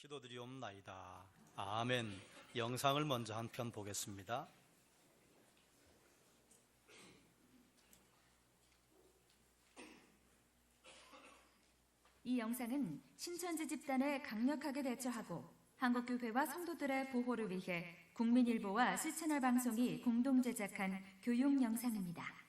기도드리옵나이다. 아멘. 영상을 먼저 한 편 보겠습니다. 이 영상은 신천지 집단에 강력하게 대처하고 한국교회와 성도들의 보호를 위해 국민일보와 시채널 방송이 공동 제작한 교육 영상입니다.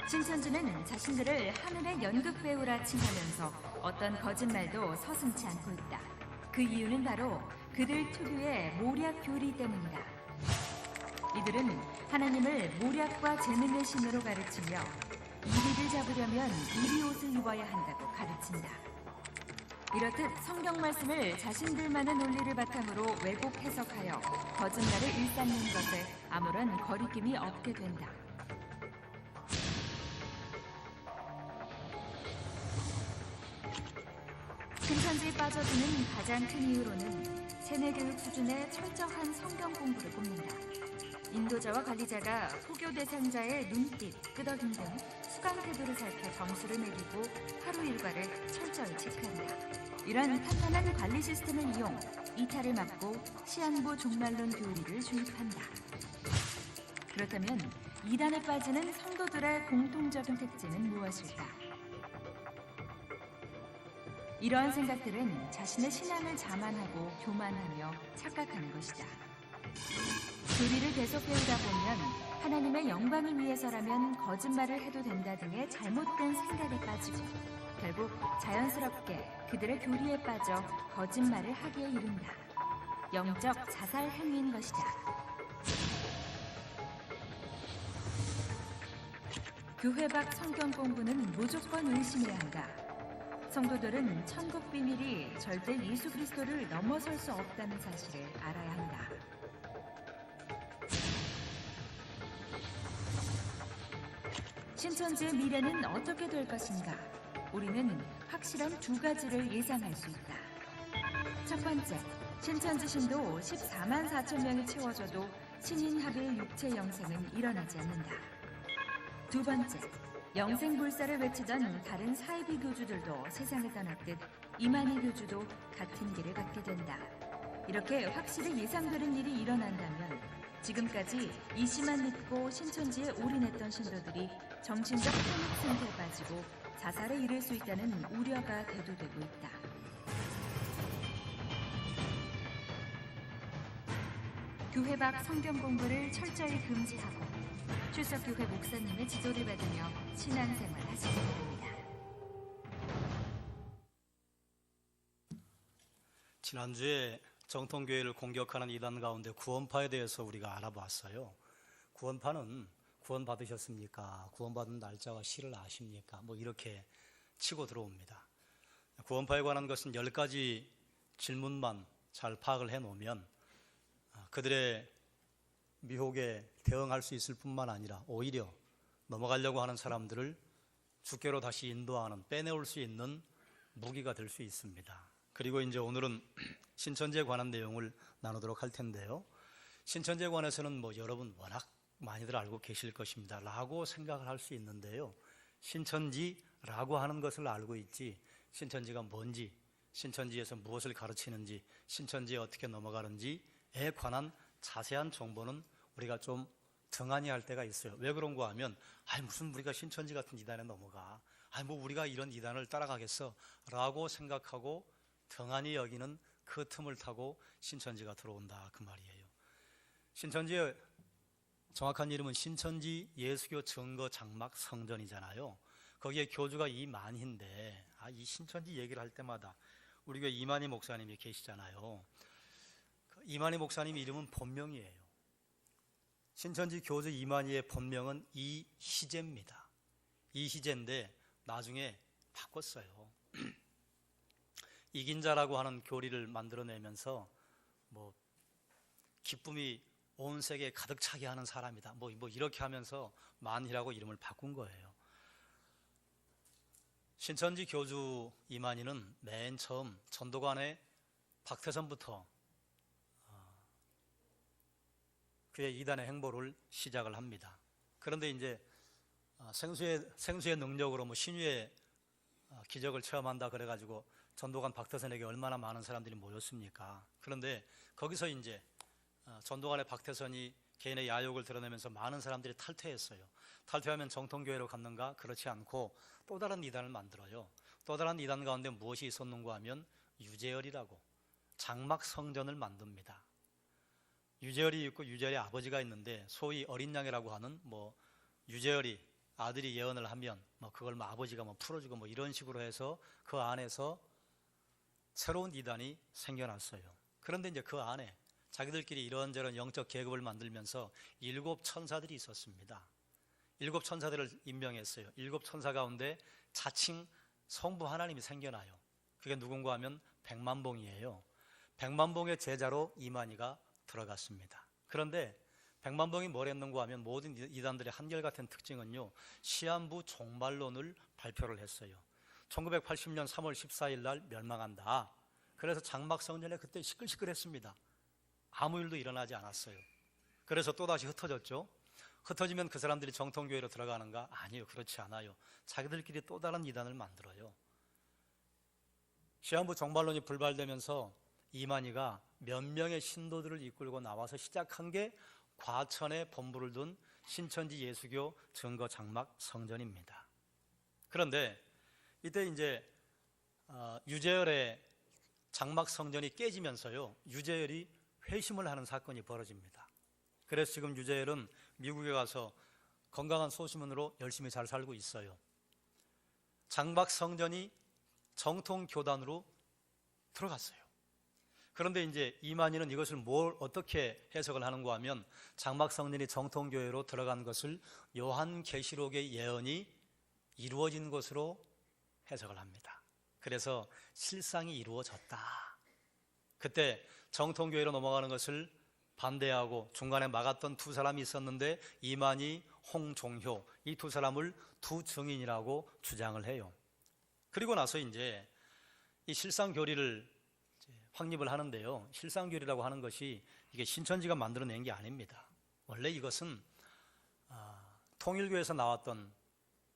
신천지는 자신들을 하늘의 연극 배우라 칭하면서 어떤 거짓말도 서슴지 않고 있다. 그 이유는 바로 그들 특유의 모략 교리 때문이다. 이들은 하나님을 모략과 재능의 신으로 가르치며 이리를 잡으려면 이리 옷을 입어야 한다고 가르친다. 이렇듯 성경 말씀을 자신들만의 논리를 바탕으로 왜곡 해석하여 거짓말을 일삼는 것에 아무런 거리낌이 없게 된다. 신천지에 빠져드는 가장 큰 이유로는 세뇌교육 수준의 철저한 성경 공부를 꼽는다. 인도자와 관리자가 포교 대상자의 눈빛, 끄덕임 등 수강 태도를 살펴 점수를 매기고 하루 일과를 철저히 체크한다. 이런 탄탄한 관리 시스템을 이용 이탈을 막고 시한부 종말론 교리를 주입한다. 그렇다면 이단에 빠지는 성도들의 공통적인 특징은 무엇일까? 이러한 생각들은 자신의 신앙을 자만하고 교만하며 착각하는 것이다. 교리를 계속 배우다 보면 하나님의 영광을 위해서라면 거짓말을 해도 된다 등의 잘못된 생각에 빠지고 결국 자연스럽게 그들의 교리에 빠져 거짓말을 하기에 이른다. 영적 자살 행위인 것이다. 교회 밖 성경 공부는 무조건 의심해야 한다. 성도들은 천국 비밀이 절대 예수 그리스도를 넘어설 수 없다는 사실을 알아야 한다. 신천지의 미래는 어떻게 될 것인가? 우리는 확실한 두 가지를 예상할 수 있다. 첫 번째, 신천지 신도 14만 4천 명이 채워져도 신인합의 육체 영생은 일어나지 않는다. 두 번째, 영생불사를 외치던 다른 사이비 교주들도 세상을 떠났듯 이만희 교주도 같은 길을 걷게 된다. 이렇게 확실히 예상되는 일이 일어난다면 지금까지 이씨만 믿고 신천지에 올인했던 신도들이 정신적 패닉 상태에 빠지고 자살에 이를 수 있다는 우려가 대두되고 있다. 교회 밖 성경 공부를 철저히 금지하고 출석교회 목사님의 지도를 받으며 신앙생활 하시기 바랍니다. 지난주에 정통교회를 공격하는 이단 가운데 구원파에 대해서 우리가 알아봤어요. 구원파는 구원받으셨습니까? 구원받은 날짜와 시를 아십니까? 이렇게 치고 들어옵니다. 구원파에 관한 것은 10가지 질문만 잘 파악을 해놓으면 그들의 미혹에 대응할 수 있을 뿐만 아니라 오히려 넘어가려고 하는 사람들을 주께로 다시 인도하는, 빼내올 수 있는 무기가 될 수 있습니다. 그리고 이제 오늘은 신천지에 관한 내용을 나누도록 할 텐데요. 신천지에 관해서는 여러분 워낙 많이들 알고 계실 것입니다 라고 생각을 할 수 있는데요. 신천지라고 하는 것을 알고 있지 신천지가 뭔지, 신천지에서 무엇을 가르치는지, 신천지에 어떻게 넘어가는지에 관한 자세한 정보는 우리가 좀 등한히 할 때가 있어요. 왜 그런가 하면 무슨 우리가 신천지 같은 이단에 넘어가, 우리가 이런 이단을 따라가겠어 라고 생각하고 등한히 여기는 그 틈을 타고 신천지가 들어온다 그 말이에요. 신천지의 정확한 이름은 신천지 예수교 증거 장막 성전이잖아요. 거기에 교주가 이만희인데 이 신천지 얘기를 할 때마다 우리 교회 이만희 목사님이 계시잖아요. 이만희 목사님 이름은 본명이에요. 신천지 교주 이만희의 본명은 이희재입니다. 이희재인데 나중에 바꿨어요. 이긴 자라고 하는 교리를 만들어내면서 기쁨이 온 세계에 가득 차게 하는 사람이다. 이렇게 하면서 만희라고 이름을 바꾼 거예요. 신천지 교주 이만희는 맨 처음 전도관의 박태선부터 그의 이단의 행보를 시작을 합니다. 그런데 이제 생수의 능력으로 뭐 신유의 기적을 체험한다 그래가지고 전도관 박태선에게 얼마나 많은 사람들이 모였습니까? 그런데 거기서 이제 전도관의 박태선이 개인의 야욕을 드러내면서 많은 사람들이 탈퇴했어요. 탈퇴하면 정통교회로 갔는가? 그렇지 않고 또 다른 이단을 만들어요. 또 다른 이단 가운데 무엇이 있었는가 하면 유재열이라고 장막 성전을 만듭니다. 유재열이 있고 유재열의 아버지가 있는데 소위 어린 양이라고 하는 유재열이 아들이 예언을 하면 그걸 아버지가 풀어주고 이런 식으로 해서 그 안에서 새로운 이단이 생겨났어요. 그런데 이제 그 안에 자기들끼리 이런저런 영적 계급을 만들면서 7 천사들이 있었습니다. 7 천사들을 임명했어요. 7 천사 가운데 자칭 성부 하나님이 생겨나요. 그게 누군가 하면 백만봉이에요. 백만봉의 제자로 이만희가 들어갔습니다. 그런데 백만봉이 뭘 했는가 하면 모든 이단들의 한결같은 특징은요, 시한부 종말론을 발표를 했어요. 1980년 3월 14일 날 멸망한다. 그래서 장막성전에 그때 시끌시끌했습니다. 아무 일도 일어나지 않았어요. 그래서 또다시 흩어졌죠. 흩어지면 그 사람들이 정통교회로 들어가는가? 아니요, 그렇지 않아요. 자기들끼리 또 다른 이단을 만들어요. 시한부 종말론이 불발되면서 이만희가 몇 명의 신도들을 이끌고 나와서 시작한 게 과천에 본부를 둔 신천지 예수교 증거 장막 성전입니다. 그런데 이때 이제 유재열의 장막 성전이 깨지면서요, 유재열이 회심을 하는 사건이 벌어집니다. 그래서 지금 유재열은 미국에 가서 건강한 소시문으로 열심히 잘 살고 있어요. 장막 성전이 정통교단으로 들어갔어요. 그런데 이제 이만희는 이것을 어떻게 해석을 하는가 하면 장막 성전이 정통교회로 들어간 것을 요한계시록의 예언이 이루어진 것으로 해석을 합니다. 그래서 실상이 이루어졌다. 그때 정통교회로 넘어가는 것을 반대하고 중간에 막았던 두 사람이 있었는데 이만희, 홍종효 이 두 사람을 두 증인이라고 주장을 해요. 그리고 나서 이제 이 실상교리를 확립을 하는데요, 실상교리라고 하는 것이 이게 신천지가 만들어낸 게 아닙니다. 원래 이것은 통일교에서 나왔던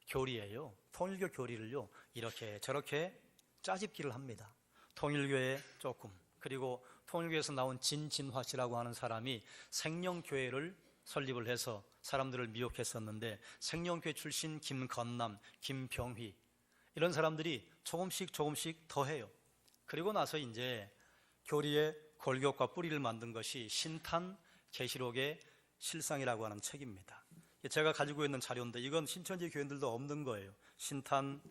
교리예요. 통일교 교리를요 이렇게 저렇게 짜집기를 합니다. 통일교에 조금, 그리고 통일교에서 나온 진진화 씨라고 하는 사람이 생명교회를 설립을 해서 사람들을 미혹했었는데 생명교회 출신 김건남, 김병휘 이런 사람들이 조금씩 더해요. 그리고 나서 이제 교리의 골격과 뿌리를 만든 것이 신탄 계시록의 실상이라고 하는 책입니다. 제가 가지고 있는 자료인데 이건 신천지 교인들도 없는 거예요. 신탄,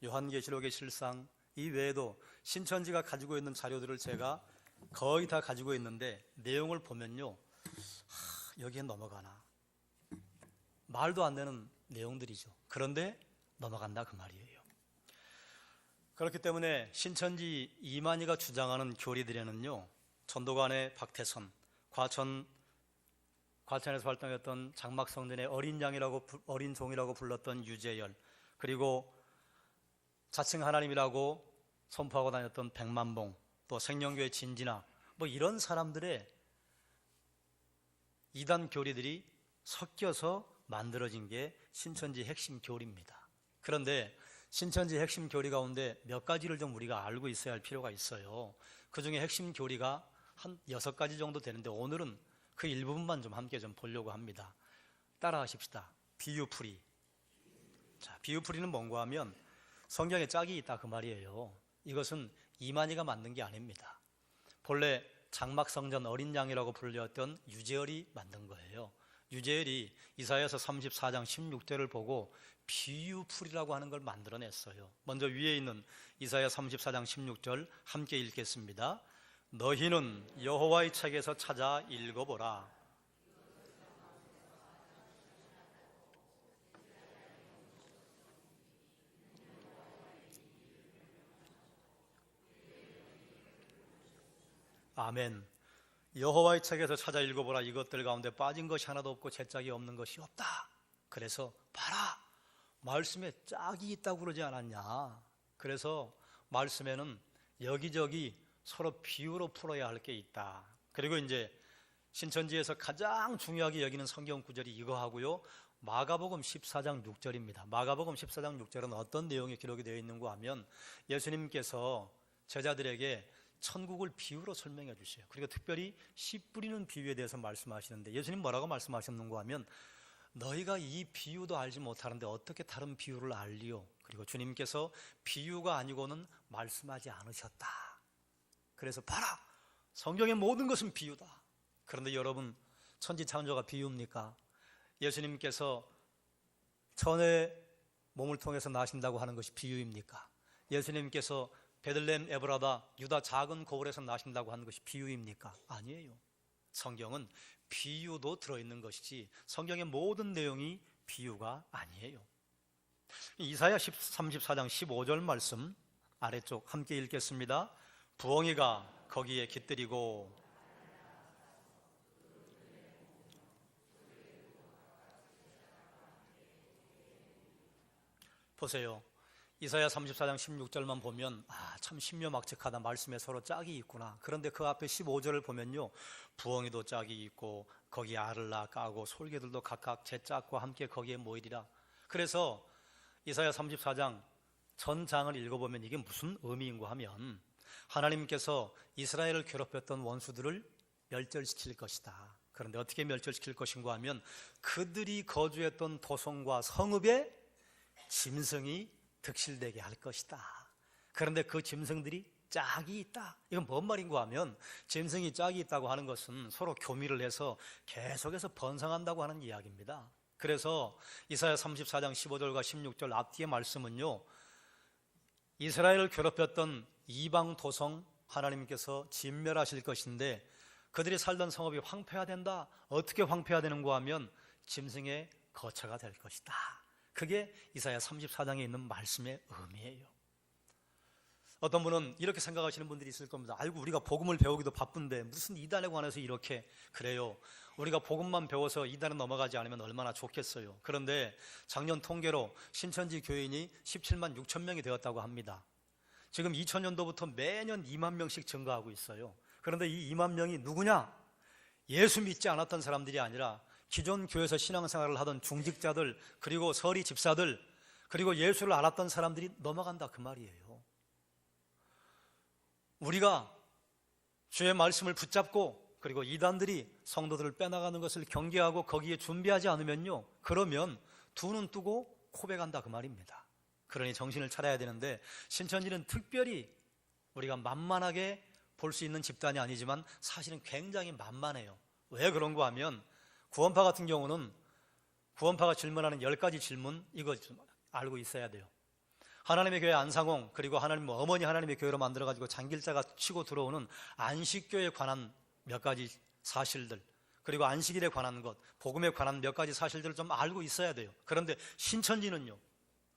요한계시록의 실상, 이 외에도 신천지가 가지고 있는 자료들을 제가 거의 다 가지고 있는데 내용을 보면요, 여기에 넘어가나, 말도 안 되는 내용들이죠. 그런데 넘어간다 그 말이에요. 그렇기 때문에 신천지 이만희가 주장하는 교리들에는요, 전도관의 박태선, 과천에서 활동했던 장막성전의 어린 종이라고 불렀던 유재열, 그리고 자칭 하나님이라고 선포하고 다녔던 백만봉, 또 생명교회 진진아, 이런 사람들의 이단 교리들이 섞여서 만들어진 게 신천지 핵심 교리입니다. 그런데 신천지 핵심 교리 가운데 몇 가지를 좀 우리가 알고 있어야 할 필요가 있어요. 그 중에 핵심 교리가 한 6가지 정도 되는데 오늘은 그 일부분만 좀 함께 좀 보려고 합니다. 따라하십시다. 비유풀이. 자, 비유풀이는 뭔가 하면 성경에 짝이 있다 그 말이에요. 이것은 이만희가 만든 게 아닙니다. 본래 장막성전 어린 양이라고 불렸던 유재열이 만든 거예요. 유재열이 이사야서 34장 16절을 보고 비유풀이라고 하는 걸 만들어냈어요. 먼저 위에 있는 이사야 34장 16절 함께 읽겠습니다. 너희는 여호와의 책에서 찾아 읽어보라. 아멘. 여호와의 책에서 찾아 읽어보라. 이것들 가운데 빠진 것이 하나도 없고 제짝이 없는 것이 없다. 그래서 봐라, 말씀에 짝이 있다고 그러지 않았냐. 그래서 말씀에는 여기저기 서로 비유로 풀어야 할 게 있다. 그리고 이제 신천지에서 가장 중요하게 여기는 성경 구절이 이거 하고요, 마가복음 14장 6절입니다. 마가복음 14장 6절은 어떤 내용이 기록이 되어 있는가 하면 예수님께서 제자들에게 천국을 비유로 설명해 주세요. 그리고 특별히 씨 뿌리는 비유에 대해서 말씀하시는데 예수님 뭐라고 말씀하셨는가 하면 너희가 이 비유도 알지 못하는데 어떻게 다른 비유를 알리요? 그리고 주님께서 비유가 아니고는 말씀하지 않으셨다. 그래서 봐라, 성경의 모든 것은 비유다. 그런데 여러분, 천지창조가 비유입니까? 예수님께서 천의 몸을 통해서 나신다고 하는 것이 비유입니까? 예수님께서 베들레헴 에브라다 유다 작은 고을에서 나신다고 하는 것이 비유입니까? 아니에요. 성경은 비유도 들어있는 것이지 성경의 모든 내용이 비유가 아니에요. 이사야 34장 15절 말씀 아래쪽 함께 읽겠습니다. 부엉이가 거기에 깃들이고 보세요. 이사야 34장 16절만 보면 참 신묘막측하다. 말씀에 서로 짝이 있구나. 그런데 그 앞에 15절을 보면요, 부엉이도 짝이 있고 거기에 알을 낳아 까고 솔개들도 각각 제 짝과 함께 거기에 모이리라. 그래서 이사야 34장 전장을 읽어보면 이게 무슨 의미인가 하면 하나님께서 이스라엘을 괴롭혔던 원수들을 멸절시킬 것이다. 그런데 어떻게 멸절시킬 것인가 하면 그들이 거주했던 도성과 성읍에 짐승이 득실되게 할 것이다. 그런데 그 짐승들이 짝이 있다. 이건 뭔 말인가 하면 짐승이 짝이 있다고 하는 것은 서로 교미를 해서 계속해서 번성한다고 하는 이야기입니다. 그래서 이사야 34장 15절과 16절 앞뒤의 말씀은요, 이스라엘을 괴롭혔던 이방 도성 하나님께서 진멸하실 것인데 그들이 살던 성읍이 황폐화 된다. 어떻게 황폐화 되는가 하면 짐승의 거처가 될 것이다. 그게 이사야 34장에 있는 말씀의 의미예요. 어떤 분은 이렇게 생각하시는 분들이 있을 겁니다. 아이고, 우리가 복음을 배우기도 바쁜데 무슨 이단에 관해서 이렇게. 그래요, 우리가 복음만 배워서 이단에 넘어가지 않으면 얼마나 좋겠어요. 그런데 작년 통계로 신천지 교인이 17만 6천 명이 되었다고 합니다. 지금 2000년도부터 매년 2만 명씩 증가하고 있어요. 그런데 이 2만 명이 누구냐? 예수 믿지 않았던 사람들이 아니라 기존 교회에서 신앙생활을 하던 중직자들, 그리고 서리 집사들, 그리고 예수를 알았던 사람들이 넘어간다 그 말이에요. 우리가 주의 말씀을 붙잡고 그리고 이단들이 성도들을 빼나가는 것을 경계하고 거기에 준비하지 않으면요, 그러면 두 눈 뜨고 코백한다 그 말입니다. 그러니 정신을 차려야 되는데 신천지는 특별히 우리가 만만하게 볼 수 있는 집단이 아니지만 사실은 굉장히 만만해요. 왜 그런가 하면 구원파 같은 경우는 구원파가 질문하는 10가지 질문, 이거 좀 알고 있어야 돼요. 하나님의 교회 안상홍, 그리고 하나님 어머니 하나님의 교회로 만들어가지고 장길자가 치고 들어오는 안식교에 관한 몇 가지 사실들, 그리고 안식일에 관한 것, 복음에 관한 몇 가지 사실들을 좀 알고 있어야 돼요. 그런데 신천지는요,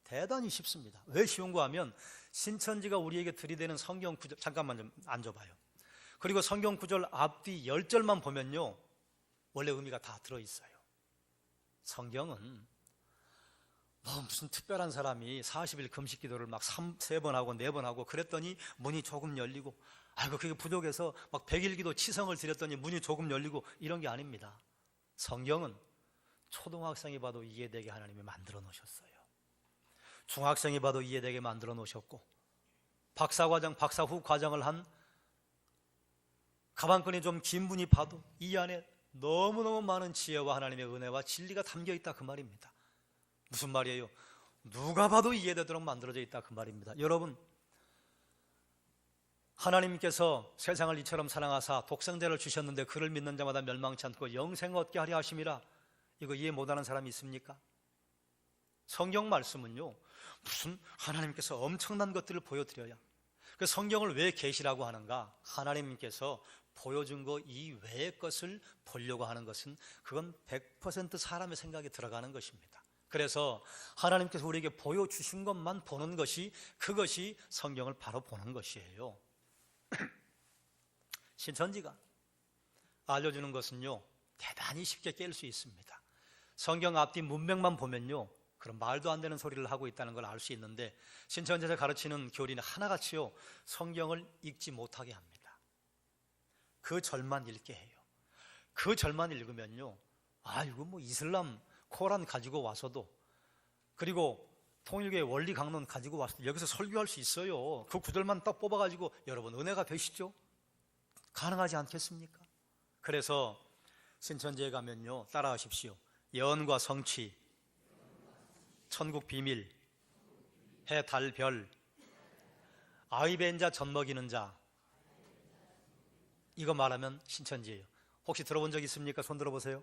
대단히 쉽습니다. 왜 쉬운가 하면 신천지가 우리에게 들이대는 성경 구절, 잠깐만 좀 앉아봐요. 그리고 성경 구절 앞뒤 10절만 보면요, 원래 의미가 다 들어있어요. 성경은 무슨 특별한 사람이 40일 금식 기도를 막 3번 하고 4번 하고 그랬더니 문이 조금 열리고, 아이고 그게 부족해서 막 100일 기도 치성을 드렸더니 문이 조금 열리고, 이런 게 아닙니다. 성경은 초등학생이 봐도 이해되게 하나님이 만들어 놓으셨어요. 중학생이 봐도 이해되게 만들어 놓으셨고, 박사과정, 박사 후 과정을 한 가방끈이 좀 긴 분이 봐도 이 안에 너무너무 많은 지혜와 하나님의 은혜와 진리가 담겨 있다 그 말입니다. 무슨 말이에요? 누가 봐도 이해되도록 만들어져 있다 그 말입니다. 여러분, 하나님께서 세상을 이처럼 사랑하사 독생자를 주셨는데 그를 믿는 자마다 멸망치 않고 영생을 얻게 하려 하심이라. 이거 이해 못하는 사람이 있습니까? 성경 말씀은요, 무슨 하나님께서 엄청난 것들을 보여드려야, 그 성경을 왜 계시라고 하는가? 하나님께서 보여준 거 이외의 것을 보려고 하는 것은 그건 100% 사람의 생각에 들어가는 것입니다. 그래서 하나님께서 우리에게 보여주신 것만 보는 것이, 그것이 성경을 바로 보는 것이에요. 신천지가 알려주는 것은요, 대단히 쉽게 깰 수 있습니다. 성경 앞뒤 문맥만 보면요, 그런 말도 안 되는 소리를 하고 있다는 걸 알 수 있는데, 신천지에서 가르치는 교리는 하나같이요, 성경을 읽지 못하게 합니다. 그 절만 읽게 해요. 그 절만 읽으면요, 이거 뭐 이슬람 코란 가지고 와서도, 그리고 통일교의 원리 강론 가지고 와서도 여기서 설교할 수 있어요. 그 구절만 딱 뽑아가지고 여러분 은혜가 되시죠? 가능하지 않겠습니까? 그래서 신천지에 가면요, 따라하십시오. 예언과 성취, 천국 비밀, 해, 달, 별, 아이 벤 자, 젖 먹이는 자, 이거 말하면 신천지예요. 혹시 들어본 적 있습니까? 손 들어보세요.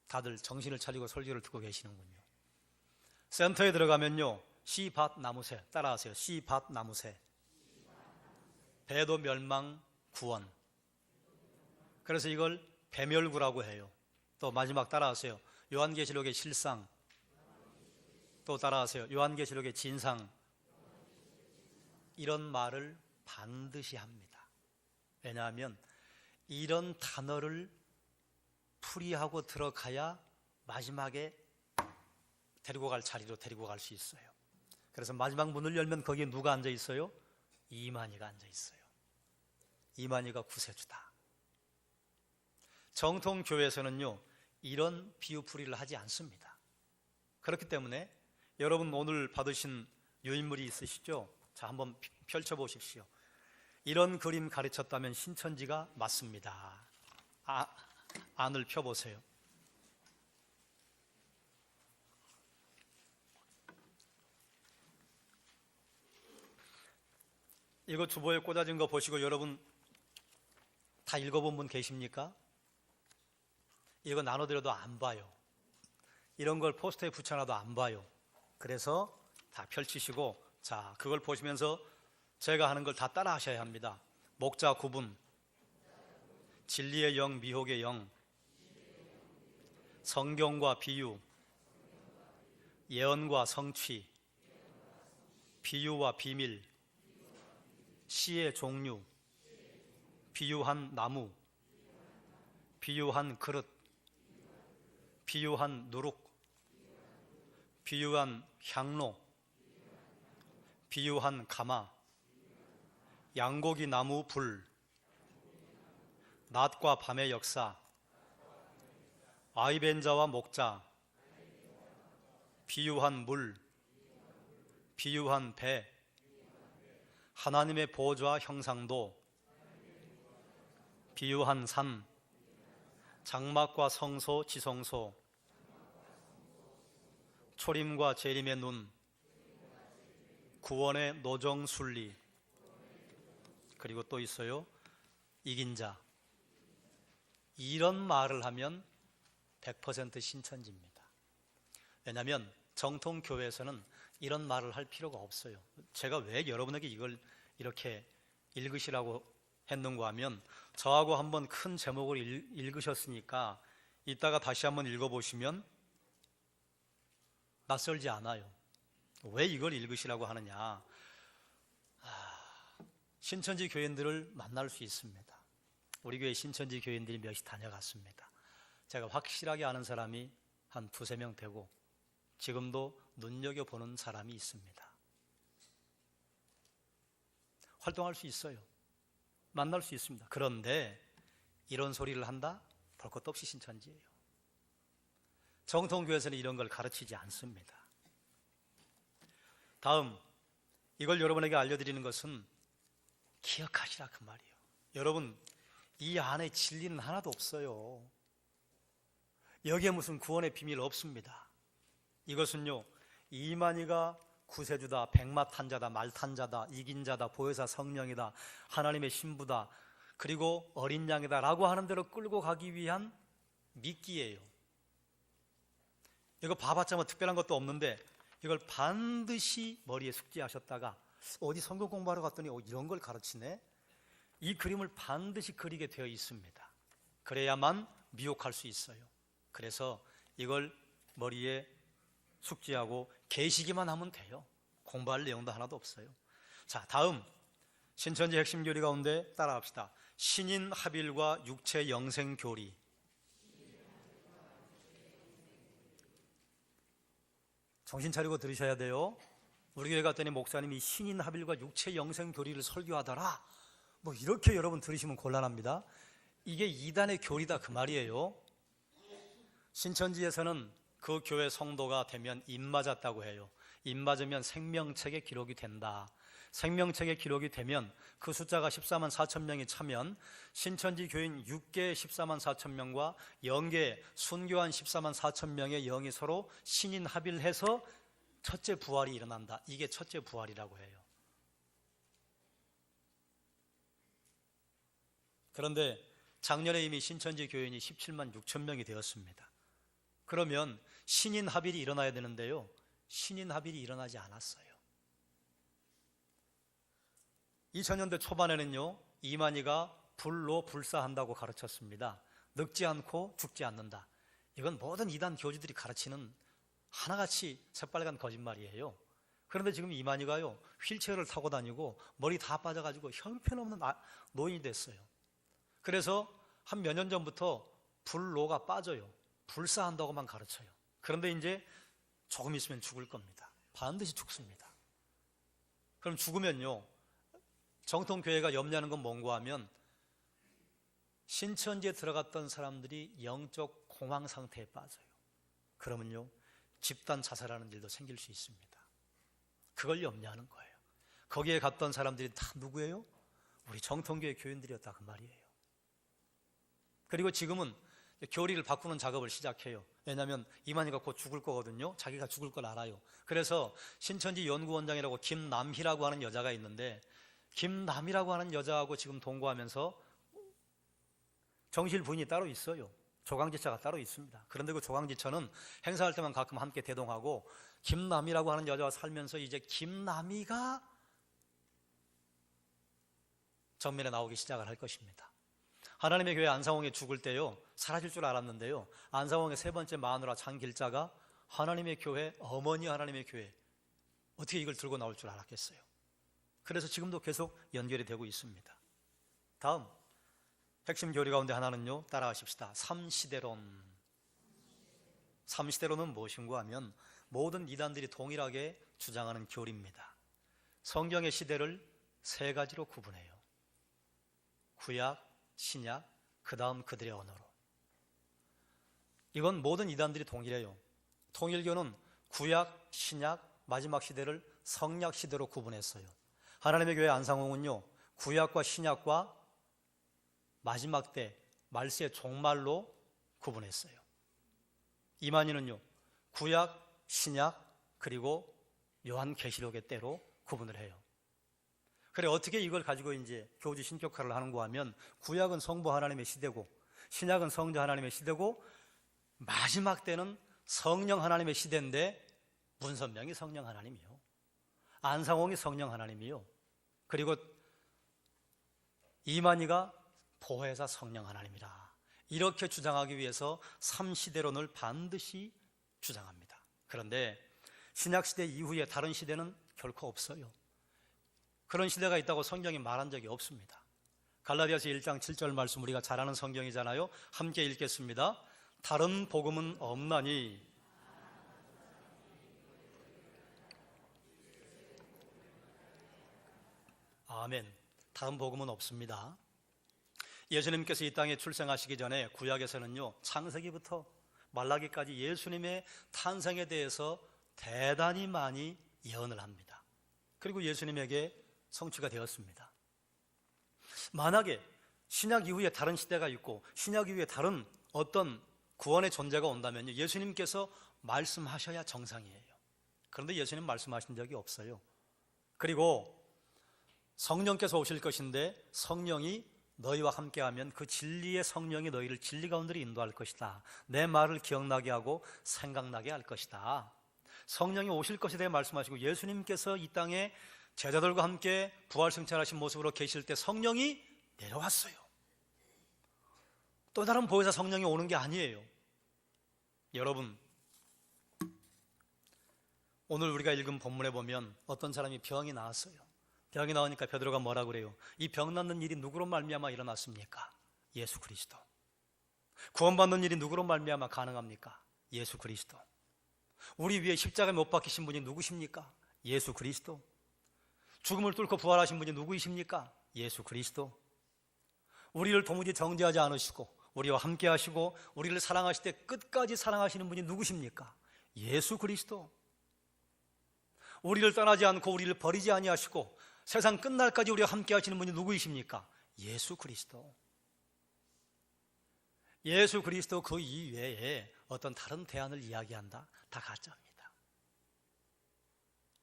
다들 정신을 차리고 설교를 듣고 계시는군요. 센터에 들어가면요, 씨밭 나무새, 따라하세요. 씨밭 나무새, 배도 멸망 구원. 그래서 이걸 배멸구라고 해요. 또 마지막 따라하세요. 요한계시록의 실상, 또 따라하세요. 요한계시록의 진상. 이런 말을 반드시 합니다. 왜냐하면 이런 단어를 풀이하고 들어가야 마지막에 데리고 갈 자리로 데리고 갈 수 있어요. 그래서 마지막 문을 열면 거기에 누가 앉아 있어요? 이만희가 앉아 있어요. 이만희가 구세주다. 정통교회에서는요, 이런 비유풀이를 하지 않습니다. 그렇기 때문에 여러분 오늘 받으신 유인물이 있으시죠? 자, 한번 펼쳐보십시오. 이런 그림 가르쳤다면 신천지가 맞습니다. 안을 펴보세요. 이거 주보에 꽂아진 거 보시고 여러분 다 읽어본 분 계십니까? 이거 나눠드려도 안 봐요. 이런 걸 포스터에 붙여놔도 안 봐요. 그래서 다 펼치시고, 자, 그걸 보시면서 제가 하는 걸 다 따라 하셔야 합니다. 목자 구분, 진리의 영, 미혹의 영, 성경과 비유, 예언과 성취, 비유와 비밀, 시의 종류, 비유한 나무, 비유한 그릇, 비유한 누룩, 비유한 향로, 비유한 가마, 양고기 나무 불, 낮과 밤의 역사, 아이벤자와 목자, 비유한 물, 비유한 배, 하나님의 보좌 형상도, 비유한 산, 장막과 성소 지성소, 초림과 재림의 눈, 구원의 노정 순리, 그리고 또 있어요, 이긴 자. 이런 말을 하면 100% 신천지입니다. 왜냐하면 정통교회에서는 이런 말을 할 필요가 없어요. 제가 왜 여러분에게 이걸 이렇게 읽으시라고 했는가 하면, 저하고 한번 큰 제목을 읽으셨으니까 이따가 다시 한번 읽어보시면 낯설지 않아요. 왜 이걸 읽으시라고 하느냐? 신천지 교인들을 만날 수 있습니다. 우리 교회 신천지 교인들이 몇이 다녀갔습니다. 제가 확실하게 아는 사람이 한 2-3명 되고, 지금도 눈여겨보는 사람이 있습니다. 활동할 수 있어요. 만날 수 있습니다. 그런데 이런 소리를 한다? 볼 것도 없이 신천지예요. 정통교회에서는 이런 걸 가르치지 않습니다. 다음, 이걸 여러분에게 알려드리는 것은 기억하시라 그 말이에요. 여러분, 이 안에 진리는 하나도 없어요. 여기에 무슨 구원의 비밀 없습니다. 이것은요, 이만희가 구세주다, 백마탄자다, 말탄자다, 이긴자다, 보혜사 성령이다, 하나님의 신부다, 그리고 어린 양이다 라고 하는 대로 끌고 가기 위한 미끼예요. 이거 봐봤자 뭐 특별한 것도 없는데 이걸 반드시 머리에 숙지하셨다가 어디 성경 공부하러 갔더니 이런 걸 가르치네? 이 그림을 반드시 그리게 되어 있습니다. 그래야만 미혹할 수 있어요. 그래서 이걸 머리에 숙지하고 계시기만 하면 돼요. 공부할 내용도 하나도 없어요. 자, 다음 신천지 핵심 교리 가운데 따라합시다. 신인 합일과 육체 영생 교리. 정신 차리고 들으셔야 돼요. 우리 교회 갔더니 목사님이 신인 합일과 육체 영생 교리를 설교하더라, 뭐 이렇게 여러분 들으시면 곤란합니다. 이게 이단의 교리다 그 말이에요. 신천지에서는 그 교회 성도가 되면 입 맞았다고 해요. 입 맞으면 생명책에 기록이 된다. 생명책에 기록이 되면 그 숫자가 14만 4천 명이 차면 신천지 교인 6개 14만 4천 명과 0개 순교한 14만 4천 명의 영이 서로 신인 합일해서 첫째 부활이 일어난다. 이게 첫째 부활이라고 해요. 그런데 작년에 이미 신천지 교인이 17만 6천 명이 되었습니다. 그러면 신인 합일이 일어나야 되는데요, 신인 합일이 일어나지 않았어요. 2000년대 초반에는요, 이만희가 불로 불사한다고 가르쳤습니다. 늙지 않고 죽지 않는다. 이건 모든 이단 교주들이 가르치는 하나같이 새빨간 거짓말이에요. 그런데 지금 이만희가요, 휠체어를 타고 다니고 머리 다 빠져가지고 형편없는 노인이 됐어요. 그래서 한 몇 년 전부터 불로가 빠져요. 불사한다고만 가르쳐요. 그런데 이제 조금 있으면 죽을 겁니다. 반드시 죽습니다. 그럼 죽으면요, 정통교회가 염려하는 건 뭔가 하면 신천지에 들어갔던 사람들이 영적 공황 상태에 빠져요. 그러면요, 집단 자살하는 일도 생길 수 있습니다. 그걸 염려하는 거예요. 거기에 갔던 사람들이 다 누구예요? 우리 정통교회 교인들이었다 그 말이에요. 그리고 지금은 교리를 바꾸는 작업을 시작해요. 왜냐하면 이만희가 곧 죽을 거거든요. 자기가 죽을 걸 알아요. 그래서 신천지 연구원장이라고 김남희라고 하는 여자가 있는데, 김남희라고 하는 여자하고 지금 동거하면서 정실 부인이 따로 있어요. 조강지처가 따로 있습니다. 그런데 그 조강지처는 행사할 때만 가끔 함께 대동하고, 김남희라고 하는 여자와 살면서 이제 김남희가 전면에 나오기 시작을 할 것입니다. 하나님의 교회 안상홍이 죽을 때요, 사라질 줄 알았는데요, 안상홍의 세 번째 마누라 장길자가 하나님의 교회, 어머니 하나님의 교회, 어떻게 이걸 들고 나올 줄 알았겠어요. 그래서 지금도 계속 연결이 되고 있습니다. 다음 핵심 교리 가운데 하나는요, 따라하십시다. 삼시대론. 삼시대론은 무엇인가 하면 모든 이단들이 동일하게 주장하는 교리입니다. 성경의 시대를 세 가지로 구분해요. 구약, 신약, 그 다음 그들의 언어로. 이건 모든 이단들이 동일해요. 통일교는 구약, 신약, 마지막 시대를 성약 시대로 구분했어요. 하나님의 교회 안상홍은요, 구약과 신약과 마지막 때 말세의 종말로 구분했어요. 이만희는요, 구약, 신약, 그리고 요한계시록의 때로 구분을 해요. 그래, 어떻게 이걸 가지고 이제 교주 신격화를 하는가 하면, 구약은 성부 하나님의 시대고, 신약은 성자 하나님의 시대고, 마지막 때는 성령 하나님의 시대인데, 문선명이 성령 하나님이요, 안상홍이 성령 하나님이요, 그리고 이만희가 보혜사 성령 하나님이라, 이렇게 주장하기 위해서 삼시대론을 반드시 주장합니다. 그런데 신약시대 이후에 다른 시대는 결코 없어요. 그런 시대가 있다고 성경이 말한 적이 없습니다. 갈라디아서 1장 7절 말씀, 우리가 잘 아는 성경이잖아요. 함께 읽겠습니다. 다른 복음은 없나니. 아멘. 다른 복음은 없습니다. 예수님께서 이 땅에 출생하시기 전에 구약에서는요, 창세기부터 말라기까지 예수님의 탄생에 대해서 대단히 많이 예언을 합니다. 그리고 예수님에게 성취가 되었습니다. 만약에 신약 이후에 다른 시대가 있고 신약 이후에 다른 어떤 구원의 존재가 온다면요, 예수님께서 말씀하셔야 정상이에요. 그런데 예수님 말씀하신 적이 없어요. 그리고 성령께서 오실 것인데, 성령이 너희와 함께하면 그 진리의 성령이 너희를 진리 가운데로 인도할 것이다. 내 말을 기억나게 하고 생각나게 할 것이다. 성령이 오실 것에 대해 말씀하시고, 예수님께서 이 땅에 제자들과 함께 부활승천하신 모습으로 계실 때 성령이 내려왔어요. 또 다른 보혜사 성령이 오는 게 아니에요. 여러분, 오늘 우리가 읽은 본문에 보면 어떤 사람이 병이 나왔어요. 병이 나오니까 베드로가 뭐라 그래요? 이 병 낫는 일이 누구로 말미암아 일어났습니까? 예수 그리스도. 구원받는 일이 누구로 말미암아 가능합니까? 예수 그리스도. 우리 위에 십자가에 못 박히신 분이 누구십니까? 예수 그리스도. 죽음을 뚫고 부활하신 분이 누구이십니까? 예수 그리스도. 우리를 도무지 정죄하지 않으시고 우리와 함께 하시고 우리를 사랑하실 때 끝까지 사랑하시는 분이 누구십니까? 예수 그리스도. 우리를 떠나지 않고 우리를 버리지 아니하시고 세상 끝날까지 우리와 함께 하시는 분이 누구이십니까? 예수 그리스도. 예수 그리스도 그 이외에 어떤 다른 대안을 이야기한다? 다 가짜입니다.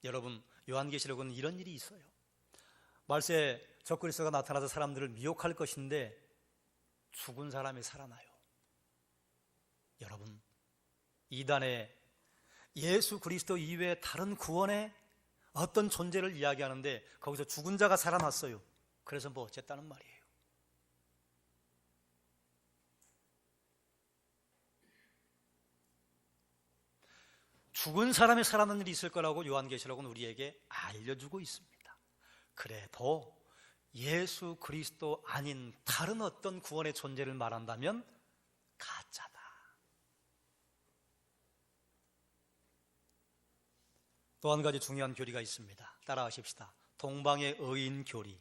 여러분, 요한계시록은 이런 일이 있어요. 말세에 적그리스도가 나타나서 사람들을 미혹할 것인데 죽은 사람이 살아나요. 여러분, 이단에 예수 그리스도 이외에 다른 구원의 어떤 존재를 이야기하는데 거기서 죽은 자가 살아났어요. 그래서 뭐 어쨌다는 말이에요. 죽은 사람이 살아나는 일이 있을 거라고 요한계시록은 우리에게 알려주고 있습니다. 그래도 예수 그리스도 아닌 다른 어떤 구원의 존재를 말한다면 가짜다. 또 한 가지 중요한 교리가 있습니다. 따라하십시다. 동방의 의인 교리.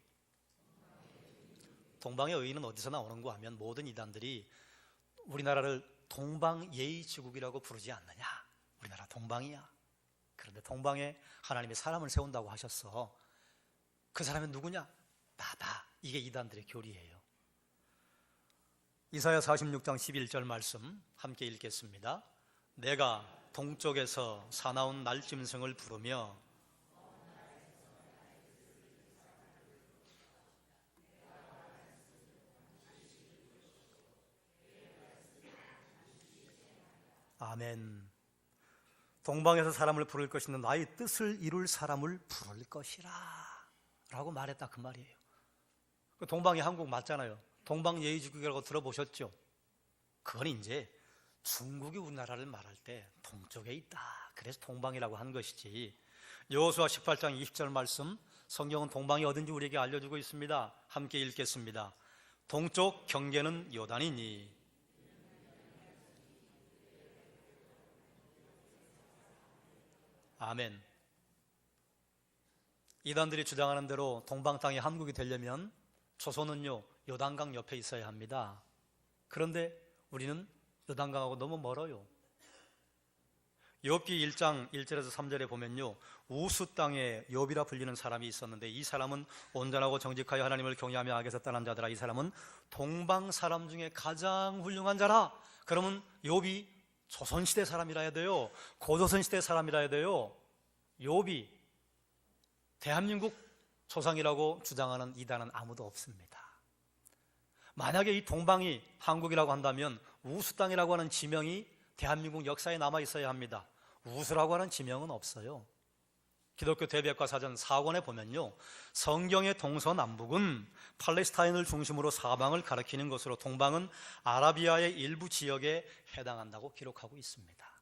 동방의 의인은 어디서 나오는가 하면 모든 이단들이 우리나라를 동방예의지국이라고 부르지 않느냐. 우리나라 동방이야. 그런데 동방에 하나님이 사람을 세운다고 하셨어. 그 사람은 누구냐? 나다. 이게 이단들의 교리예요. 이사야 46장 11절 말씀 함께 읽겠습니다. 내가 동쪽에서 사나운 날짐승을 부르며 아멘. 동방에서 사람을 부를 것이는 나의 뜻을 이룰 사람을 부를 것이라 라고 말했다 그 말이에요. 동방이 한국 맞잖아요. 동방예의지국이라고 들어보셨죠? 그건 이제 중국이 우리나라를 말할 때 동쪽에 있다. 그래서 동방이라고 한 것이지. 여호수아 18장 20절 말씀, 성경은 동방이 어딘지 우리에게 알려주고 있습니다. 함께 읽겠습니다. 동쪽 경계는 요단이니 아멘. 이단들이 주장하는 대로 동방 땅이 한국이 되려면 조선은요 요단강 옆에 있어야 합니다. 그런데 우리는 요단강하고 너무 멀어요. 욥기 1장 1절에서 3절에 보면요, 우스 땅에 욥이라 불리는 사람이 있었는데 이 사람은 온전하고 정직하여 하나님을 경외하며 악에서 떠난 자들아, 이 사람은 동방 사람 중에 가장 훌륭한 자라. 그러면 욥이 조선시대 사람이라 해야 돼요? 고조선시대 사람이라 해야 돼요? 욥이 대한민국 조상이라고 주장하는 이단은 아무도 없습니다. 만약에 이 동방이 한국이라고 한다면 우스 땅이라고 하는 지명이 대한민국 역사에 남아 있어야 합니다. 우스라고 하는 지명은 없어요. 기독교 대백과 사전 4권에 보면요, 성경의 동서남북은 팔레스타인을 중심으로 사방을 가리키는 것으로 동방은 아라비아의 일부 지역에 해당한다고 기록하고 있습니다.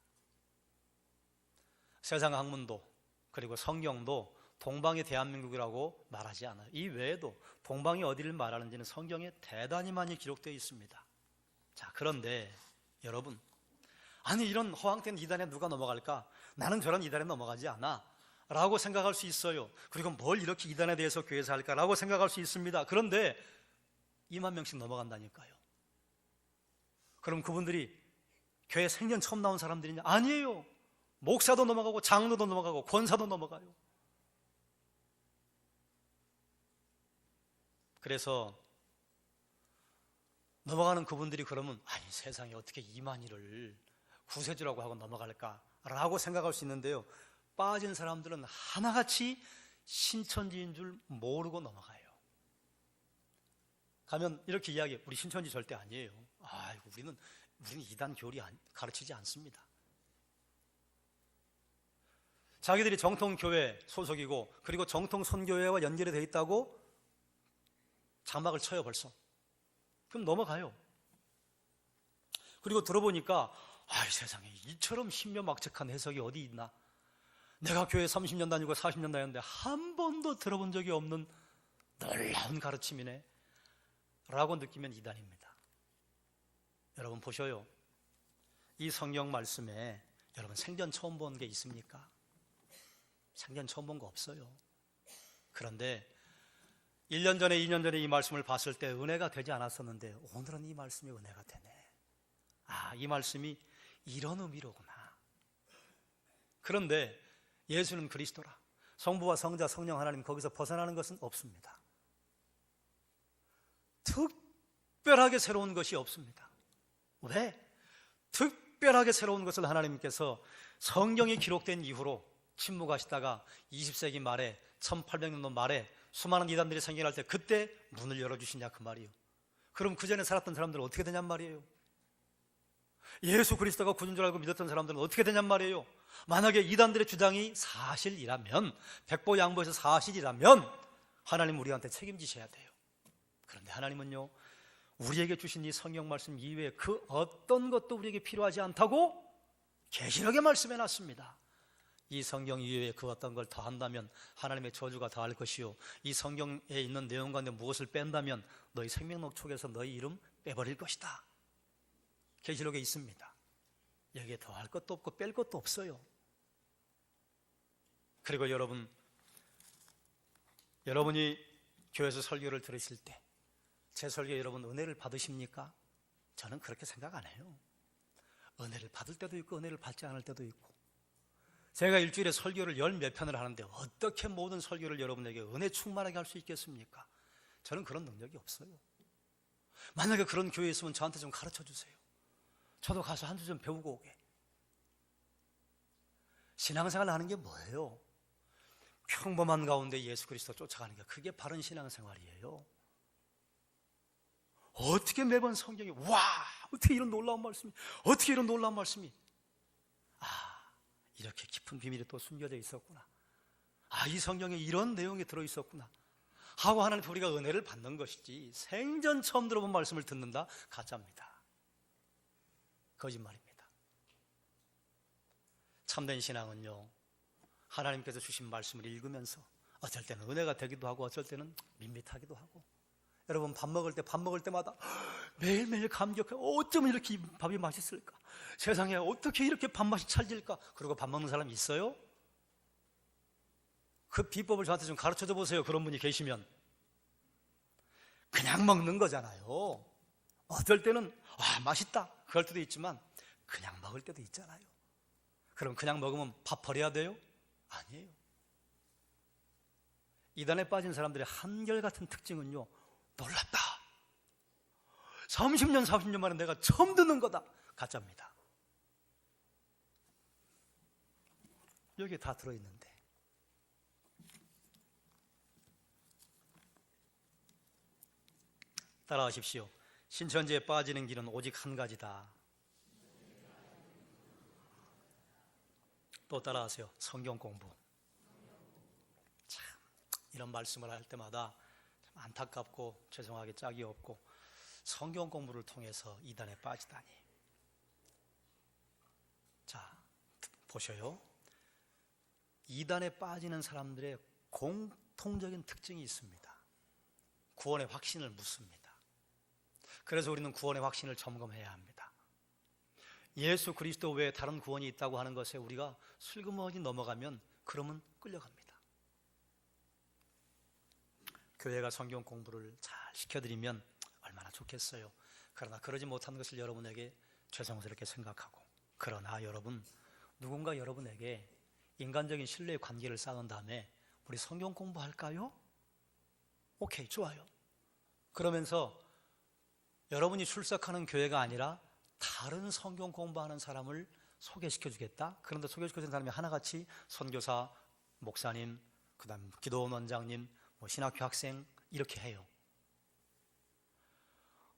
세상 학문도 그리고 성경도 동방이 대한민국이라고 말하지 않아요. 이 외에도 동방이 어디를 말하는지는 성경에 대단히 많이 기록되어 있습니다. 자, 그런데 여러분, 아니 이런 허황된 이단에 누가 넘어갈까? 나는 저런 이단에 넘어가지 않아 라고 생각할 수 있어요. 그리고 뭘 이렇게 이단에 대해서 교회에서 할까라고 생각할 수 있습니다. 그런데 2만 명씩 넘어간다니까요. 그럼 그분들이 교회 생전 처음 나온 사람들이냐? 아니에요. 목사도 넘어가고 장로도 넘어가고 권사도 넘어가요. 그래서 넘어가는 그분들이 그러면 아니 세상에 어떻게 이만희를 구세주라고 하고 넘어갈까라고 생각할 수 있는데요, 빠진 사람들은 하나같이 신천지인 줄 모르고 넘어가요. 가면 이렇게 이야기해요. 우리 신천지 절대 아니에요. 아이고, 우리는 이단 교리 가르치지 않습니다. 자기들이 정통교회 소속이고 그리고 정통선교회와 연결이 되어 있다고 장막을 쳐요 벌써. 그럼 넘어가요. 그리고 들어보니까 아이 세상에 이처럼 신묘막측한 해석이 어디 있나. 내가 교회 30년 다니고 40년 다녔는데 한 번도 들어본 적이 없는 놀라운 가르침이네 라고 느끼면 이단입니다. 여러분 보셔요. 이 성경 말씀에 여러분 생전 처음 본 게 있습니까? 생전 처음 본 거 없어요. 그런데 1년 전에 2년 전에 이 말씀을 봤을 때 은혜가 되지 않았었는데 오늘은 이 말씀이 은혜가 되네. 아, 이 말씀이 이런 의미로구나. 그런데 예수는 그리스도라. 성부와 성자 성령 하나님 거기서 벗어나는 것은 없습니다. 특별하게 새로운 것이 없습니다. 왜? 특별하게 새로운 것을 하나님께서 성경이 기록된 이후로 침묵하시다가 20세기 말에 1800년도 말에 수많은 이단들이 생겨날 때 그때 문을 열어주시냐 그 말이에요. 그럼 그 전에 살았던 사람들은 어떻게 되냔 말이에요. 예수 그리스도가 구준 줄 알고 믿었던 사람들은 어떻게 되냔 말이에요. 만약에 이단들의 주장이 사실이라면, 백보양보해서 사실이라면 하나님 우리한테 책임지셔야 돼요. 그런데 하나님은요, 우리에게 주신 이 성경 말씀 이외에 그 어떤 것도 우리에게 필요하지 않다고 계시록에 말씀해 놨습니다. 이 성경 이외에 그 어떤 걸 더한다면 하나님의 저주가 더할 것이요, 이 성경에 있는 내용 가운데 무엇을 뺀다면 너희 생명록 촉에서 너희 이름 빼버릴 것이다. 계시록에 있습니다. 여기에 더할 것도 없고 뺄 것도 없어요. 그리고 여러분이 교회에서 설교를 들으실 때 제 설교에 여러분 은혜를 받으십니까? 저는 그렇게 생각 안 해요. 은혜를 받을 때도 있고 은혜를 받지 않을 때도 있고, 제가 일주일에 설교를 10몇 편을 하는데 어떻게 모든 설교를 여러분에게 은혜 충만하게 할 수 있겠습니까? 저는 그런 능력이 없어요. 만약에 그런 교회에 있으면 저한테 좀 가르쳐 주세요. 저도 가서 한 주 좀 배우고 오게. 신앙생활 하는 게 뭐예요? 평범한 가운데 예수 그리스도 쫓아가는 게 그게 바른 신앙생활이에요. 어떻게 매번 성경에 어떻게 이런 놀라운 말씀이, 어떻게 이런 놀라운 말씀이, 이렇게 깊은 비밀이 또 숨겨져 있었구나, 이 성경에 이런 내용이 들어있었구나 하고 하나님 우리가 은혜를 받는 것이지, 생전 처음 들어본 말씀을 듣는다? 가짜입니다. 거짓말입니다. 참된 신앙은요, 하나님께서 주신 말씀을 읽으면서 어쩔 때는 은혜가 되기도 하고 어쩔 때는 밋밋하기도 하고, 여러분 밥 먹을 때마다 매일매일 감격해. 어쩌면 이렇게 밥이 맛있을까? 세상에 어떻게 이렇게 밥맛이 찰질까? 그리고 밥 먹는 사람이 있어요? 그 비법을 저한테 좀 가르쳐줘 보세요. 그런 분이 계시면. 그냥 먹는 거잖아요. 어떨 때는 맛있다 그럴 때도 있지만 그냥 먹을 때도 있잖아요. 그럼 그냥 먹으면 밥 버려야 돼요? 아니에요. 이단에 빠진 사람들의 한결같은 특징은요, 놀랍다, 30년 40년 만에 내가 처음 듣는 거다. 가짜입니다. 여기에 다 들어있는데. 따라하십시오. 신천지에 빠지는 길은 오직 한 가지다. 또 따라하세요. 성경 공부. 참, 이런 말씀을 할 때마다 참 안타깝고 죄송하게 짝이 없고, 성경 공부를 통해서 이단에 빠지다니. 자, 보셔요. 이단에 빠지는 사람들의 공통적인 특징이 있습니다. 구원의 확신을 묻습니다. 그래서 우리는 구원의 확신을 점검해야 합니다. 예수 그리스도 외에 다른 구원이 있다고 하는 것에 우리가 슬그머니 넘어가면 그러면 끌려갑니다. 교회가 성경 공부를 잘 시켜드리면 얼마나 좋겠어요. 그러나 그러지 못한 것을 여러분에게 죄송스럽게 생각하고, 그러나 여러분, 누군가 여러분에게 인간적인 신뢰의 관계를 쌓은 다음에 우리 성경 공부할까요? 오케이, 좋아요. 그러면서 여러분이 출석하는 교회가 아니라 다른 성경 공부하는 사람을 소개시켜 주겠다. 그런데 소개시켜 준 사람이 하나같이 선교사, 목사님, 그 다음 기도원 원장님, 신학교 학생 이렇게 해요.